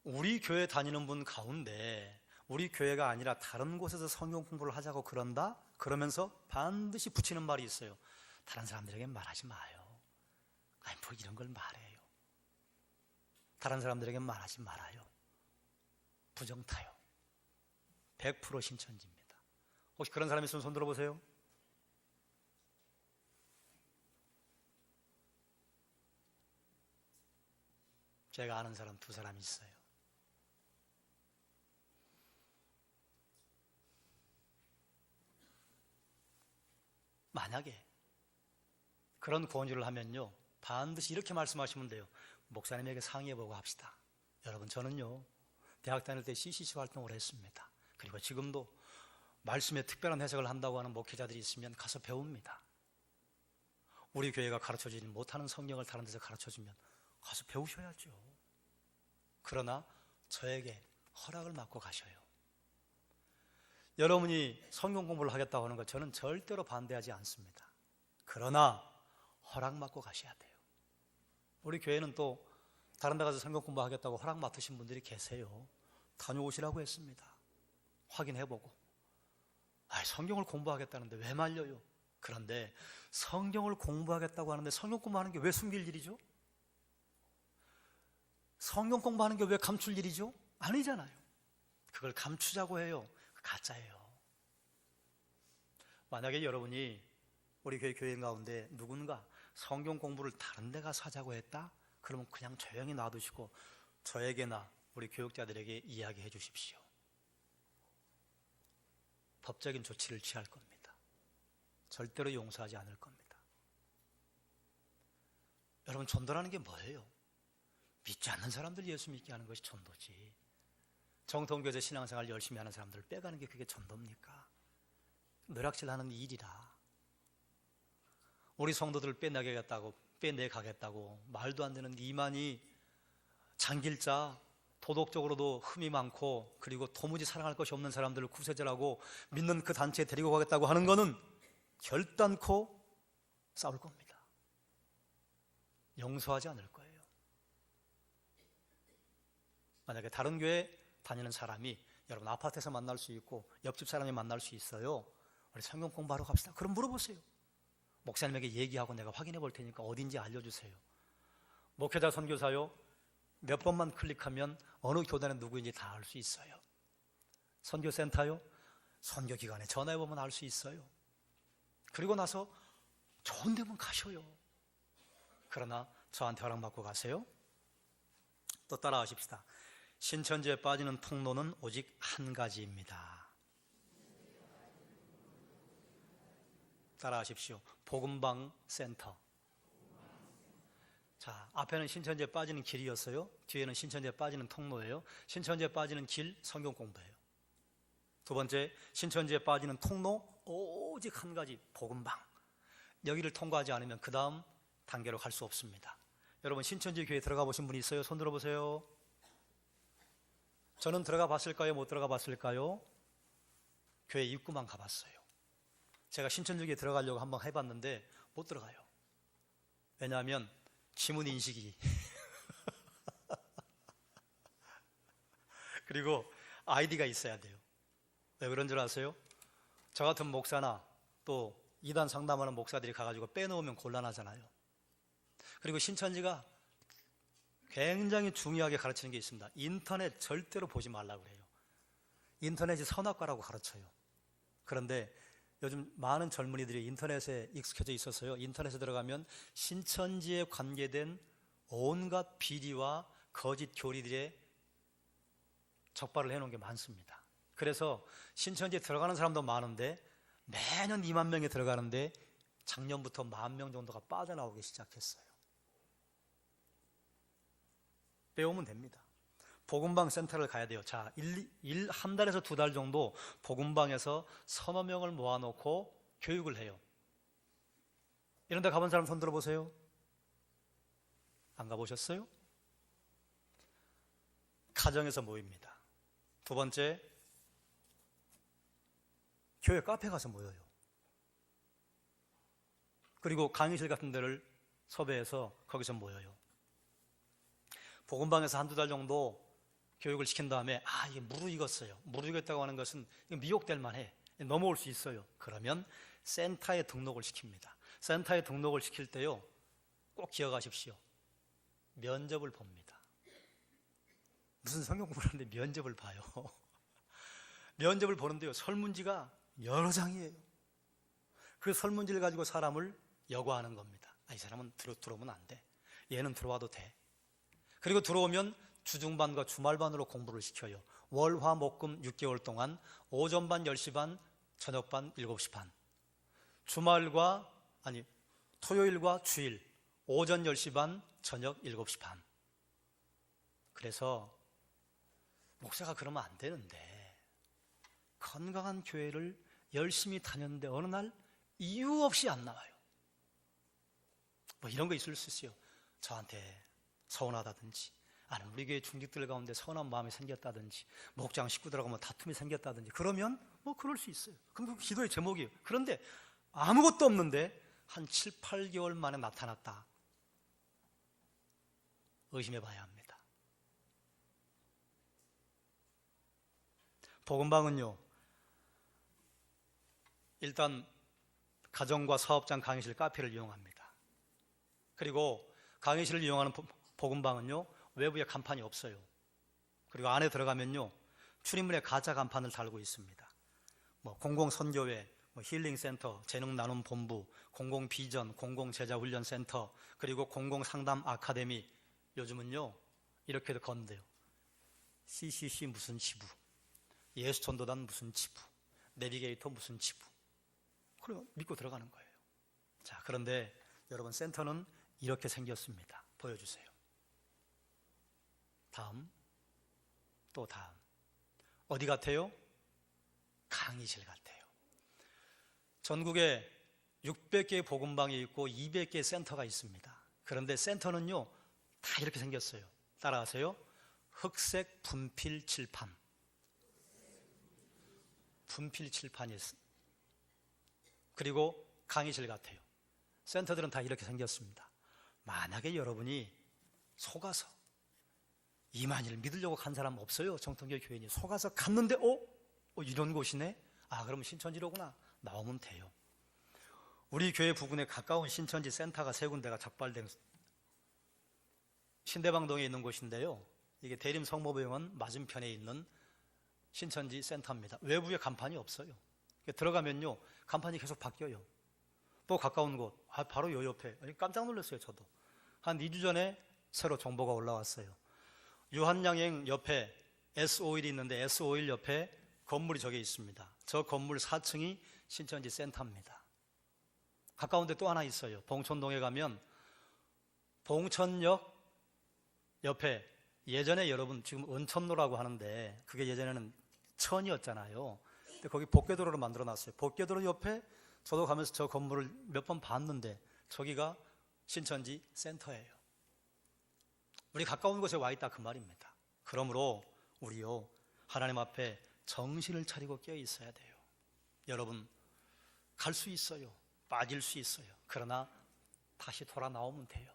우리 교회 다니는 분 가운데 우리 교회가 아니라 다른 곳에서 성경 공부를 하자고 그런다? 그러면서 반드시 붙이는 말이 있어요. 다른 사람들에게 말하지 마요. 아니 뭐 이런 걸 말해요. 다른 사람들에게 말하지 말아요. 부정타요. 100% 신천지입니다. 혹시 그런 사람 있으면 손 들어보세요. 제가 아는 사람 2사람 있어요. 만약에 그런 권유를 하면요, 반드시 이렇게 말씀하시면 돼요. 목사님에게 상의해보고 합시다. 여러분, 저는요, 대학 다닐 때 CCC 활동을 했습니다. 그리고 지금도 말씀에 특별한 해석을 한다고 하는 목회자들이 있으면 가서 배웁니다. 우리 교회가 가르쳐주지 못하는 성경을 다른 데서 가르쳐주면 가서 배우셔야죠. 그러나 저에게 허락을 받고 가셔요. 여러분이 성경 공부를 하겠다고 하는 것 저는 절대로 반대하지 않습니다. 그러나 허락 받고 가셔야 돼요. 우리 교회는 또 다른 데 가서 성경 공부하겠다고 허락 맡으신 분들이 계세요. 다녀오시라고 했습니다. 확인해보고. 성경을 공부하겠다는데 왜 말려요? 그런데 성경을 공부하겠다고 하는데 성경 공부하는 게 왜 숨길 일이죠? 성경 공부하는 게 왜 감출 일이죠? 아니잖아요. 그걸 감추자고 해요. 가짜예요. 만약에 여러분이 우리 교인 가운데 누군가 성경 공부를 다른 데 가서 하자고 했다? 그러면 그냥 조용히 놔두시고 저에게나 우리 교육자들에게 이야기해 주십시오. 법적인 조치를 취할 겁니다. 절대로 용서하지 않을 겁니다. 여러분, 전도라는 게 뭐예요? 믿지 않는 사람들 예수 믿게 하는 것이 전도지. 정통교제 신앙생활 열심히 하는 사람들을 빼가는 게 그게 전도입니까? 뇌락질하는 일이라. 우리 성도들을 빼내가겠다고 말도 안 되는 이만희 장길자, 도덕적으로도 흠이 많고 그리고 도무지 사랑할 것이 없는 사람들을 구세주라고 믿는 그 단체에 데리고 가겠다고 하는 것은 결단코 싸울 겁니다. 용서하지 않을 거예요. 만약에 다른 교회 다니는 사람이 여러분 아파트에서 만날 수 있고 옆집 사람이 만날 수 있어요. 우리 성경 공부하러 갑시다. 그럼 물어보세요. 목사님에게 얘기하고 내가 확인해 볼 테니까 어딘지 알려주세요. 목회자 선교사요, 몇 번만 클릭하면 어느 교단에 누구인지 다 알 수 있어요. 선교센터요, 선교기관에 전화해보면 알 수 있어요. 그리고 나서 좋은 데만 가셔요. 그러나 저한테 허락받고 가세요. 또 따라하십시다. 신천지에 빠지는 통로는 오직 한 가지입니다. 따라하십시오. 복음방 센터. 자, 앞에는 신천지에 빠지는 길이었어요. 뒤에는 신천지에 빠지는 통로예요. 신천지에 빠지는 길, 성경 공부예요. 두 번째, 신천지에 빠지는 통로, 오직 한 가지, 복음방. 여기를 통과하지 않으면 그 다음 단계로 갈 수 없습니다. 여러분, 신천지 교회 들어가 보신 분이 있어요? 손 들어보세요. 저는 들어가 봤을까요? 못 들어가 봤을까요? 교회 입구만 가봤어요. 제가 신천지 교회 들어가려고 한번 해봤는데 못 들어가요. 왜냐하면 지문 인식이 그리고 아이디가 있어야 돼요. 왜 그런 줄 아세요? 저 같은 목사나 또 이단 상담하는 목사들이 가가지고 빼놓으면 곤란하잖아요. 그리고 신천지가 굉장히 중요하게 가르치는 게 있습니다. 인터넷 절대로 보지 말라고 그래요. 인터넷이 선악과라고 가르쳐요. 그런데 요즘 많은 젊은이들이 인터넷에 익숙해져 있어서요, 인터넷에 들어가면 신천지에 관계된 온갖 비리와 거짓 교리들의 적발을 해놓은 게 많습니다. 그래서 신천지에 들어가는 사람도 많은데 매년 2만 명이 들어가는데 작년부터 10,000명 정도가 빠져나오기 시작했어요. 배우면 됩니다. 복음방 센터를 가야 돼요. 자, 한 달에서 2달 정도 복음방에서 서너 명을 모아놓고 교육을 해요. 이런 데 가본 사람 손 들어보세요. 안 가보셨어요? 가정에서 모입니다. 두 번째, 교회 카페 가서 모여요. 그리고 강의실 같은 데를 섭외해서 거기서 모여요. 복음방에서 한두 달 정도 교육을 시킨 다음에 이게 무르익었어요. 무르익었다고 하는 것은 미혹될 만해. 넘어올 수 있어요. 그러면 센터에 등록을 시킵니다. 센터에 등록을 시킬 때요, 꼭 기억하십시오. 면접을 봅니다. 무슨 성경 공부를 하는데 면접을 봐요. 면접을 보는데요, 설문지가 여러 장이에요. 그 설문지를 가지고 사람을 여과하는 겁니다. 이 사람은 들어오면 안 돼. 얘는 들어와도 돼. 그리고 들어오면 주중반과 주말반으로 공부를 시켜요. 월, 화, 목, 금 6개월 동안 오전반 10시 반, 저녁반 7시 반. 토요일과 주일 오전 10시 반, 저녁 7시 반. 그래서 목사가 그러면 안 되는데 건강한 교회를 열심히 다녔는데 어느 날 이유 없이 안 나와요. 뭐 이런 거 있을 수 있어요. 저한테 서운하다든지, 아니면 우리 교회 중직들 가운데 서운한 마음이 생겼다든지, 목장 식구들하고 뭐 다툼이 생겼다든지, 그러면 뭐 그럴 수 있어요. 그럼 그 기도의 제목이에요. 그런데 아무것도 없는데 한 7, 8개월 만에 나타났다. 의심해 봐야 합니다. 복음방은요, 일단 가정과 사업장 강의실 카페를 이용합니다. 그리고 강의실을 이용하는 복음방은요, 외부에 간판이 없어요. 그리고 안에 들어가면요, 출입문에 가짜 간판을 달고 있습니다. 뭐 공공선교회, 힐링센터, 재능나눔본부, 공공비전, 공공제자훈련센터, 그리고 공공상담 아카데미. 요즘은요 이렇게도 건데요, CCC 무슨 지부, 예수전도단 무슨 지부, 내비게이터 무슨 지부. 그럼 믿고 들어가는 거예요. 자, 그런데 여러분, 센터는 이렇게 생겼습니다. 보여주세요. 다음, 또 다음. 어디 같아요? 강의실 같아요. 전국에 600개의 복음방이 있고 200개의 센터가 있습니다. 그런데 센터는요 다 이렇게 생겼어요. 따라하세요. 흑색 분필 칠판. 분필 칠판이 있습니다. 그리고 강의실 같아요. 센터들은 다 이렇게 생겼습니다. 만약에 여러분이 속아서 이만희를 믿으려고 간 사람 없어요? 정통교 교인이 속아서 갔는데 이런 곳이네? 그러면 신천지로구나. 나오면 돼요. 우리 교회 부근에 가까운 신천지 센터가 세 군데가 적발된 신대방동에 있는 곳인데요, 이게 대림 성모병원 맞은편에 있는 신천지 센터입니다. 외부에 간판이 없어요. 들어가면요 간판이 계속 바뀌어요. 또 가까운 곳, 바로 요 옆에. 깜짝 놀랐어요. 저도 한 2주 전에 새로 정보가 올라왔어요. 유한양행 옆에 S51이 있는데 S51 옆에 건물이 저게 있습니다. 저 건물 4층이 신천지 센터입니다. 가까운 데 또 하나 있어요. 봉천동에 가면 봉천역 옆에, 예전에 여러분 지금 은천로라고 하는데 그게 예전에는 천이었잖아요. 근데 거기 복개도로로 만들어놨어요. 복개도로 옆에 저도 가면서 저 건물을 몇 번 봤는데 저기가 신천지 센터예요. 우리 가까운 곳에 와 있다 그 말입니다. 그러므로 우리요 하나님 앞에 정신을 차리고 깨어 있어야 돼요. 여러분, 갈 수 있어요. 빠질 수 있어요. 그러나 다시 돌아 나오면 돼요.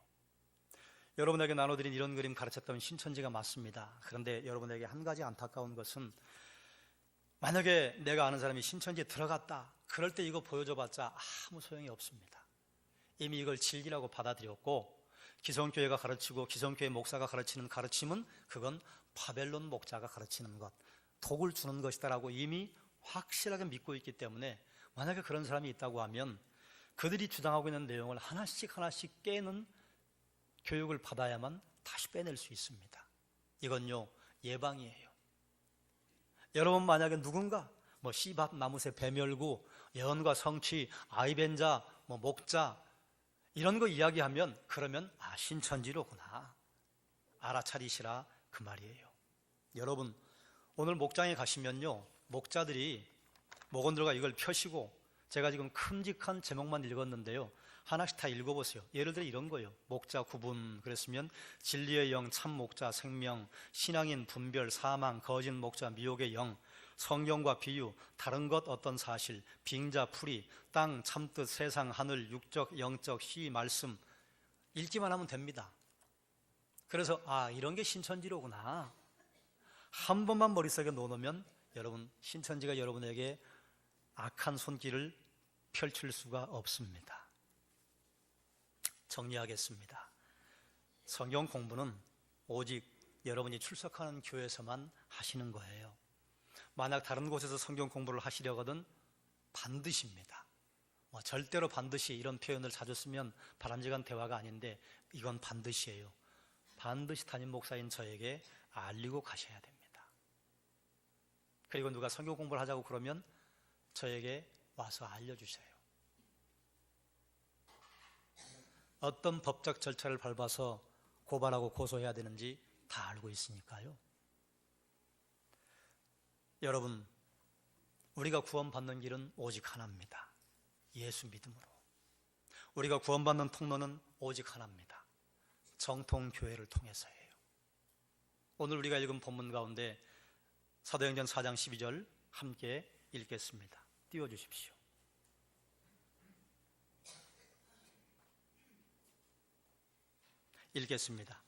여러분에게 나눠드린 이런 그림 가르쳤다면 신천지가 맞습니다. 그런데 여러분에게 한 가지 안타까운 것은, 만약에 내가 아는 사람이 신천지에 들어갔다, 그럴 때 이거 보여줘봤자 아무 소용이 없습니다. 이미 이걸 진리라고 받아들였고, 기성교회가 가르치고 기성교회 목사가 가르치는 가르침은 그건 바벨론 목자가 가르치는 것, 독을 주는 것이다라고 이미 확실하게 믿고 있기 때문에, 만약에 그런 사람이 있다고 하면 그들이 주장하고 있는 내용을 하나씩 하나씩 깨는 교육을 받아야만 다시 빼낼 수 있습니다. 이건요 예방이에요. 여러분, 만약에 누군가 씨밭 나무새 배멸구, 예언과 성취, 아이벤자, 목자 이런 거 이야기하면, 그러면 신천지로구나 알아차리시라 그 말이에요. 여러분, 오늘 목장에 가시면요 목자들이 목원들과 이걸 펴시고, 제가 지금 큼직한 제목만 읽었는데요, 하나씩 다 읽어보세요. 예를 들어 이런 거예요. 목자 구분 그랬으면 진리의 영, 참 목자, 생명, 신앙인, 분별, 사망, 거짓 목자, 미혹의 영, 성경과 비유, 다른 것 어떤 사실, 빙자, 풀이, 땅, 참뜻, 세상, 하늘, 육적, 영적, 시, 말씀. 읽기만 하면 됩니다. 그래서 이런 게 신천지로구나. 한 번만 머릿속에 넣어놓으면 여러분, 신천지가 여러분에게 악한 손길을 펼칠 수가 없습니다. 정리하겠습니다. 성경 공부는 오직 여러분이 출석하는 교회에서만 하시는 거예요. 만약 다른 곳에서 성경 공부를 하시려거든 반드시입니다. 절대로 반드시 이런 표현을 자주 쓰면 바람직한 대화가 아닌데, 이건 반드시예요. 반드시 담임 목사인 저에게 알리고 가셔야 됩니다. 그리고 누가 성경 공부를 하자고 그러면 저에게 와서 알려주세요. 어떤 법적 절차를 밟아서 고발하고 고소해야 되는지 다 알고 있으니까요. 여러분, 우리가 구원받는 길은 오직 하나입니다. 예수 믿음으로. 우리가 구원받는 통로는 오직 하나입니다. 정통교회를 통해서예요. 오늘 우리가 읽은 본문 가운데 사도행전 4장 12절 함께 읽겠습니다. 띄워주십시오. 읽겠습니다.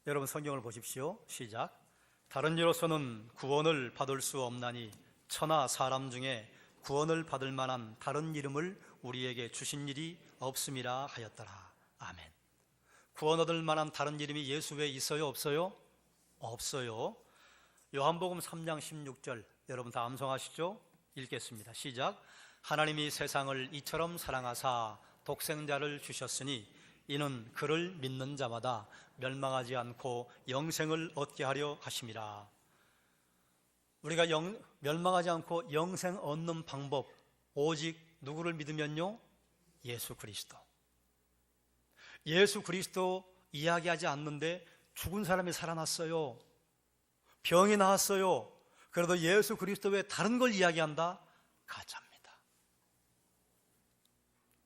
여러분 성경을 보십시오. 시작. 다른 이로서는 구원을 받을 수 없나니 천하 사람 중에 구원을 받을 만한 다른 이름을 우리에게 주신 일이 없음이라 하였더라. 아멘. 구원 얻을 만한 다른 이름이 예수 외에 있어요? 없어요? 없어요. 요한복음 3장 16절 여러분 다 암송하시죠? 읽겠습니다. 시작. 하나님이 세상을 이처럼 사랑하사 독생자를 주셨으니 이는 그를 믿는 자마다 멸망하지 않고 영생을 얻게 하려 하심이라. 우리가 멸망하지 않고 영생 얻는 방법 오직 누구를 믿으면요? 예수 그리스도. 예수 그리스도 이야기하지 않는데 죽은 사람이 살아났어요. 병이 나았어요. 그래도 예수 그리스도 외에 다른 걸 이야기한다? 가짜입니다.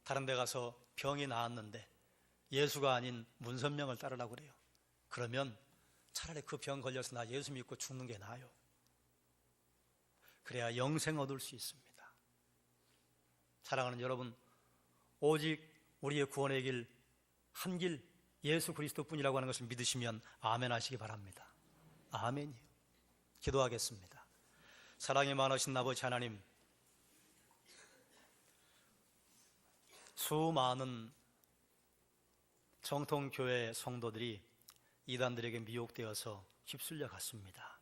다른 데 가서 병이 나았는데 예수가 아닌 문선명을 따르라고 그래요. 그러면 차라리 그 병 걸려서 나 예수 믿고 죽는 게 나아요. 그래야 영생 얻을 수 있습니다. 사랑하는 여러분, 오직 우리의 구원의 길, 한 길 예수 그리스도뿐이라고 하는 것을 믿으시면 아멘 하시기 바랍니다. 아멘이요. 기도하겠습니다. 사랑이 많으신 아버지 하나님, 수많은 정통교회 성도들이 이단들에게 미혹되어서 휩쓸려 갔습니다.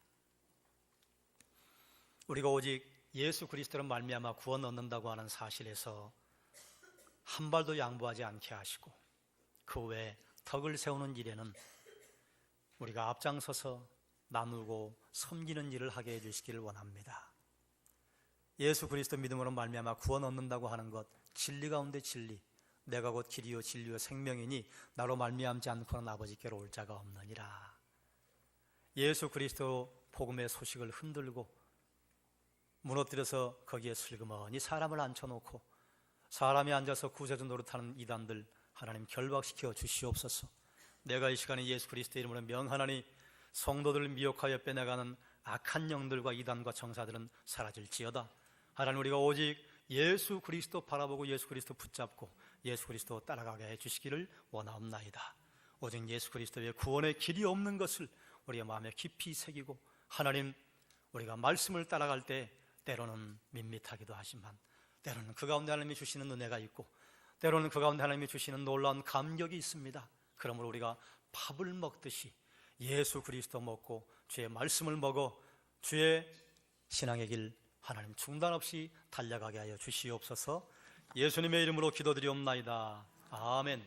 우리가 오직 예수 그리스도로 말미암아 구원 얻는다고 하는 사실에서 한 발도 양보하지 않게 하시고 그 외에 덕을 세우는 일에는 우리가 앞장서서 나누고 섬기는 일을 하게 해주시기를 원합니다. 예수 그리스도 믿음으로 말미암아 구원 얻는다고 하는 것, 진리 가운데 진리, 내가 곧 길이요 진리요 생명이니 나로 말미암지 않고는 아버지께로 올 자가 없느니라. 예수 그리스도 복음의 소식을 흔들고 무너뜨려서 거기에 슬그머니 사람을 앉혀놓고 사람이 앉아서 구세주 노릇하는 이단들 하나님 결박시켜 주시옵소서. 내가 이 시간에 예수 그리스도의 이름으로 명하나니 성도들을 미혹하여 빼내가는 악한 영들과 이단과 정사들은 사라질지어다. 하나님, 우리가 오직 예수 그리스도 바라보고 예수 그리스도 붙잡고 예수 그리스도 따라가게 해주시기를 원하옵나이다. 오직 예수 그리스도의 구원의 길이 없는 것을 우리의 마음에 깊이 새기고, 하나님, 우리가 말씀을 따라갈 때 때로는 밋밋하기도 하지만 때로는 그 가운데 하나님이 주시는 은혜가 있고 때로는 그 가운데 하나님이 주시는 놀라운 감격이 있습니다. 그러므로 우리가 밥을 먹듯이 예수 그리스도 먹고 주의 말씀을 먹어 주의 신앙의 길 하나님 중단 없이 달려가게 하여 주시옵소서. 예수님의 이름으로 기도드리옵나이다. 아멘.